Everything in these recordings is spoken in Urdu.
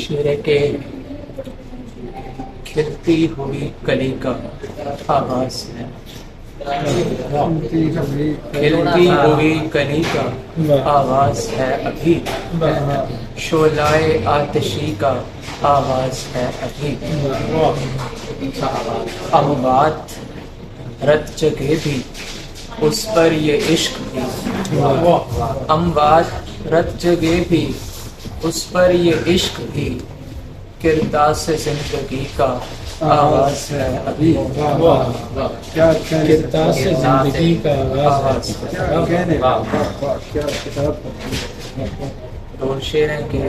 شعر کے کھلتی ہوئی کلی کا آغاز ہے، کھلتی ہوئی کلی کا آغاز ہے ابھی، شعلۂ آتشی کا آغاز ہے ابھی، اموات رت جگہ بھی اس پر یہ عشق بھی، اموات رت جگہ بھی اس پر یہ عشق بھی، کرداس زندگی کا آغاز ہے ابھی، کرداس زندگی کا آغاز ہے۔ تو شعر ہے کہ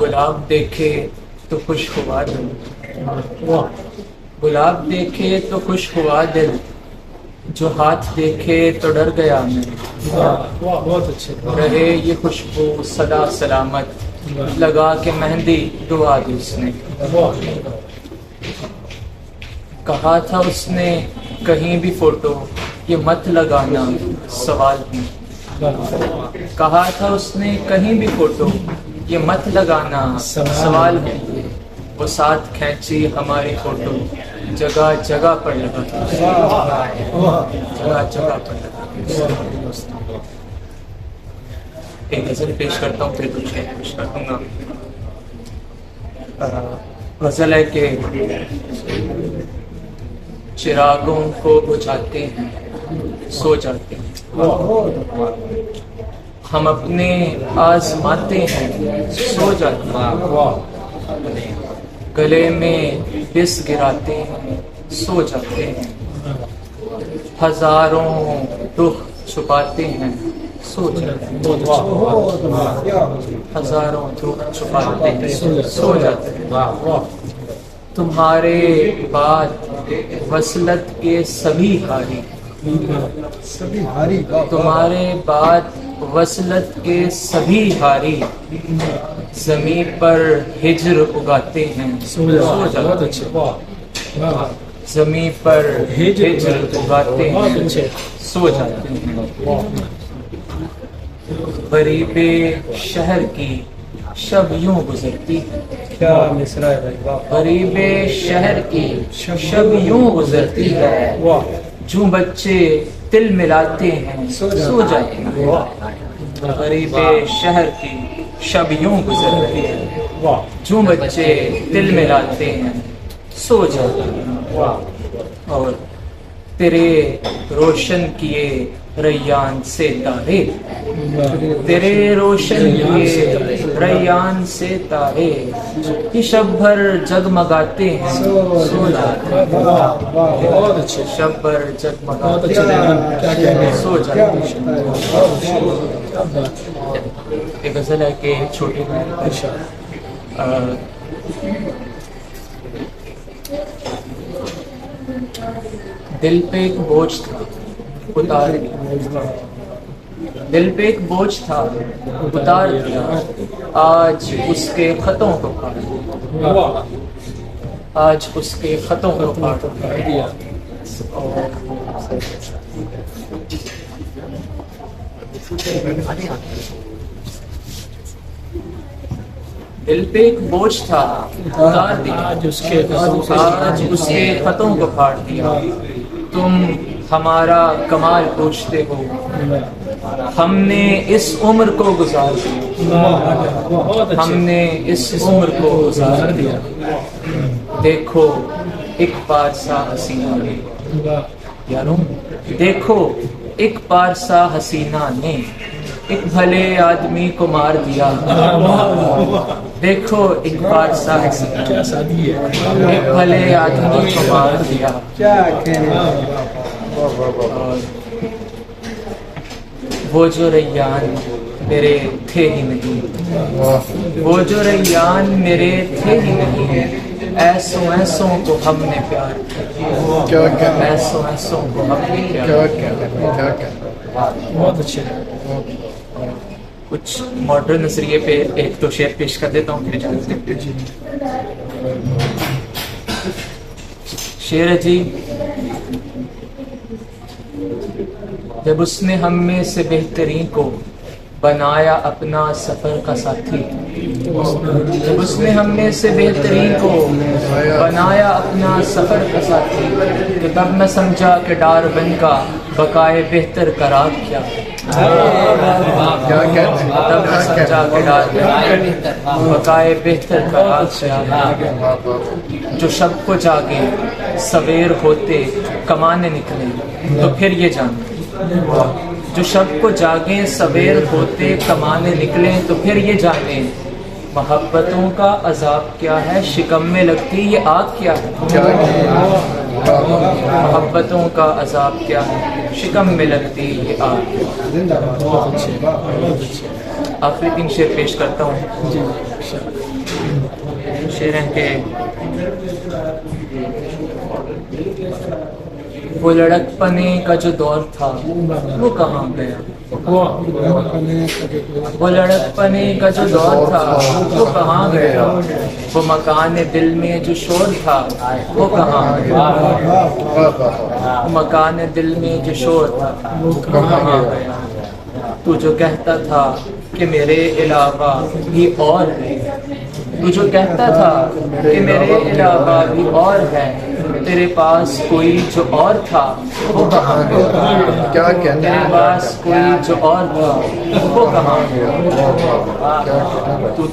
گلاب دیکھے تو خوش ہوا دل، گلاب دیکھے تو خوش ہوا دل، جو ہاتھ دیکھے تو ڈر گیا میں، بہت اچھے، رہے یہ خوشبو سدا سلامت، لگا کے مہندی دعا دی اس نے، کہا تھا اس نے کہیں بھی فوٹو یہ مت لگانا سوال ہے، کہا تھا اس نے کہیں بھی فوٹو یہ مت لگانا سوال ہے، وہ ساتھ کھینچی ہماری فوٹو جگہ جگہ پر لگا، جگہ جگہ پر لگا۔ ایک غزل پیش کرتا ہوں پھر کچھ پیش کر دوں گا۔ غزل ہے کہ چراغوں کو بجھاتے ہیں سو جاتے ہیں، ہم اپنے آزماتے ہیں سو جاتے ہیں، گلے میں بس گراتے ہیں سو جاتے ہیں، ہزاروں رخ چھپاتے ہیں سو جاتے ہیں، ہزاروں رخ چھپاتے ہیں سو جاتے ہیں، تمہارے بعد وصلت کے سبھی ہاری، تمہارے بعد وصلت کے سبھی ہاری، زمین پر ہجر اگاتے ہیں سو جاتے ہیں، زمین پر ہجر اگاتے ہیں سو جاتے ہیں، غریب شہر کی شب یوں گزرتی ہے، غریب شہر کی شب یوں گزرتی ہے، جو بچے تل ملاتے ہیں سو جاتے ہیں، غریب شہر کی شب یوں گزرتی ہے، جو بچے تل ملاتے ہیں سو جاتے ہیں، اور تیرے روشن کیے ریان سے تارے، تیرے روشن کیے ریان سے تارے، یہ شب بھر جگمگاتے ہیں سو جاتے ہیں، بہت اچھے، شب بھر جگمگاتے ہیں سو جاتے ہیں۔ ایک غزل ہے کہ چھوٹی دل پہ ایک بوجھ تھا اتار دیا، دل پہ ایک بوجھ تھا اتار دیا، آج اس کے خطوں کو پاڑ دیا، آج اس کے خطوں کو پاڑ دیا، دل پہ ایک بوجھ تھا اتار دیا، آج اس کے خطوں کو پھاڑ دیا، تم ہمارا کمال پوچھتے ہو، ہم نے اس عمر کو گزار دیا، ہم نے اس عمر کو گزار دیا، دیکھو ایک پارسا حسینہ نے، یاروں دیکھو ایک پارسا حسینہ نے ایک بھلے آدمی کو مار دیا، دیکھو ایک پارسا حسینہ ایک بھلے آدمی کو مار دیا، وہ جو ریان میرے تھے ہی نہیں، وہ جو ریان میرے تھے ہی نہیں، ایسوں ایسوں کو ہم نے پیار کیا، ایسوں ایسوں کو ہم نے پیار کیا۔ بہت اچھے، کچھ ماڈرن نظریے پہ ایک تو شعر پیش کر دیتا ہوں پھر اجازت دیں۔ شعر ہے جی، جب اس نے ہم میں سے بہترین کو بنایا اپنا سفر کا ساتھی. جب اس نے ہم میں سے بہترین کو بنایا اپنا سفر کا ساتھی تو تب میں سمجھا کہ ڈار بن کا بقائے بہتر کا راز کیا ہے. تب میں سمجھا کہ ڈار بن کا بقائے بہتر کا راز کیا ہے. جو شب کو جاگے سویر ہوتے کمانے نکلے تو پھر یہ جانے. جو شب کو جاگیں سویر ہوتے کمانے نکلیں تو پھر یہ جانیں محبتوں کا عذاب کیا ہے, شکم میں لگتی یہ آگ کیا ہے. محبتوں کا عذاب کیا ہے, شکم میں لگتی یہ آگ. بہت اچھے بہت اچھے. آخری 3 شعر پیش کرتا ہوں. جی شعر ہیں کہ وہ لڑک پنے کا جو دور تھا وہ کہاں گیا. وہ لڑک پنے کا جو دور تھا وہ کہاں گیا. وہ مکان دل میں جو شور تھا وہ کہاں گیا. وہ مکان دل میں جو شور تھا وہ کہاں گیا. تو جو کہتا تھا کہ میرے علاوہ بھی اور ہے, تو جو کہتا تھا کہ میرے علاوہ بھی اور ہے, تیرے پاس کوئی جو اور تھا وہ کہاں گیا. تیرے پاس کوئی جو اور تھا وہ کہاں گیا.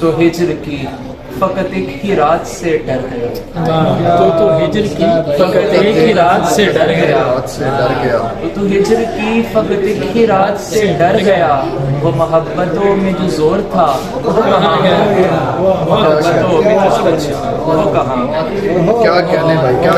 تو ہجر کی فقط ایک ہی رات سے ڈر گیا. تو ہجر کی فقط ایک ہی رات سے ڈر گیا. تو ہجر کی فقط ایک ہی رات سے ڈر گیا. وہ محبتوں میں جو زور تھا وہ کہاں گیا. محبتوں میں وہ کہاں. کیا کہنے بھائی, کیا